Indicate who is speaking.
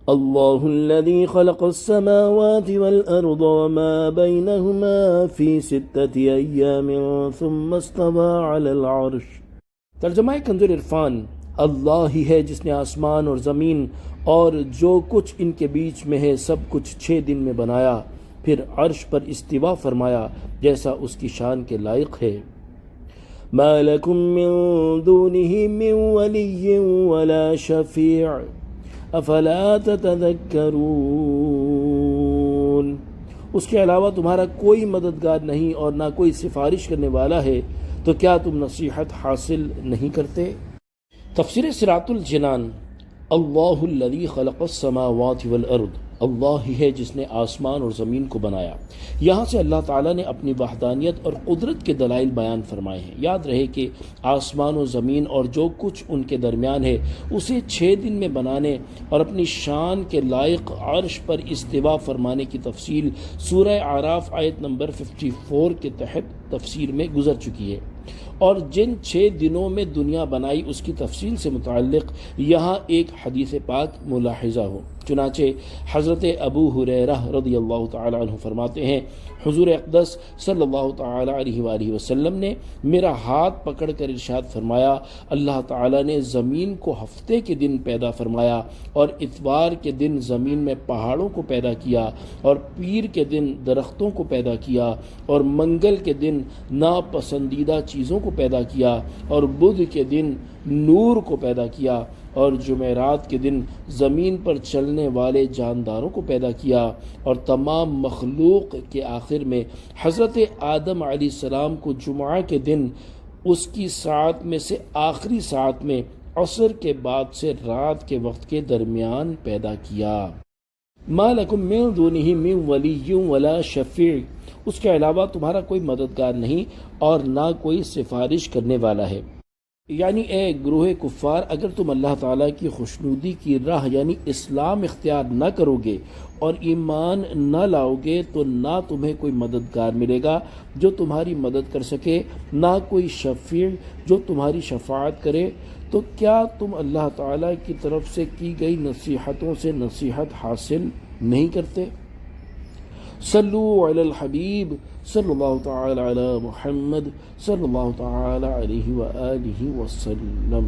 Speaker 1: اللہ الذی خلق السماوات والارض وما بینہما فی 6 ایام ثم استوى علی العرش۔ ترجمہ کنز عرفان: اللہ ہی ہے جس نے آسمان اور زمین اور جو کچھ ان کے بیچ میں ہے سب کچھ 6 دن میں بنایا، پھر عرش پر استوا فرمایا جیسا اس کی شان کے لائق ہے۔ ما لکم من دونہ من ولی ولا شفیع افلا تتذکرون۔ اس کے علاوہ تمہارا کوئی مددگار نہیں اور نہ کوئی سفارش کرنے والا ہے، تو کیا تم نصیحت حاصل نہیں کرتے؟ تفسیر صراط الجنان: اللہ الذی خلق السماوات والارض، اللہ ہی ہے جس نے آسمان اور زمین کو بنایا۔ یہاں سے اللہ تعالیٰ نے اپنی وحدانیت اور قدرت کے دلائل بیان فرمائے ہیں۔ یاد رہے کہ آسمان و زمین اور جو کچھ ان کے درمیان ہے اسے 6 دن میں بنانے اور اپنی شان کے لائق عرش پر استوا فرمانے کی تفصیل سورہ اعراف آیت نمبر 54 کے تحت تفسیر میں گزر چکی ہے، اور جن 6 دنوں میں دنیا بنائی اس کی تفصیل سے متعلق یہاں ایک حدیث پاک ملاحظہ ہو۔ چنانچہ حضرت ابو ہریرہ رضی اللہ تعالی عنہ فرماتے ہیں، حضور اقدس صلی اللہ تعالی علیہ وآلہ وسلم نے میرا ہاتھ پکڑ کر ارشاد فرمایا، اللہ تعالی نے زمین کو ہفتے کے دن پیدا فرمایا اور اتوار کے دن زمین میں پہاڑوں کو پیدا کیا اور پیر کے دن درختوں کو پیدا کیا اور منگل کے دن ناپسندیدہ چیزوں کو پیدا کیا اور بدھ کے دن نور کو پیدا کیا اور جمعرات کے دن زمین پر چلنے والے جانداروں کو پیدا کیا، اور تمام مخلوق کے آخر میں حضرت آدم علیہ السلام کو جمعہ کے دن اس کی ساعت میں سے آخری ساعت میں عصر کے بعد سے رات کے وقت کے درمیان پیدا کیا۔ ما لکم من دونہ من ولی ولا شفیع، اس کے علاوہ تمہارا کوئی مددگار نہیں اور نہ کوئی سفارش کرنے والا ہے۔ یعنی اے گروہ کفار، اگر تم اللہ تعالیٰ کی خوشنودی کی راہ یعنی اسلام اختیار نہ کرو گے اور ایمان نہ لاؤ گے تو نہ تمہیں کوئی مددگار ملے گا جو تمہاری مدد کر سکے، نہ کوئی شفیع جو تمہاری شفاعت کرے، تو کیا تم اللہ تعالیٰ کی طرف سے کی گئی نصیحتوں سے نصیحت حاصل نہیں کرتے؟ صلو علی الحبیب صلی اللہ تعالی علی محمد صلی اللہ تعالی علیہ وآلہ وسلم۔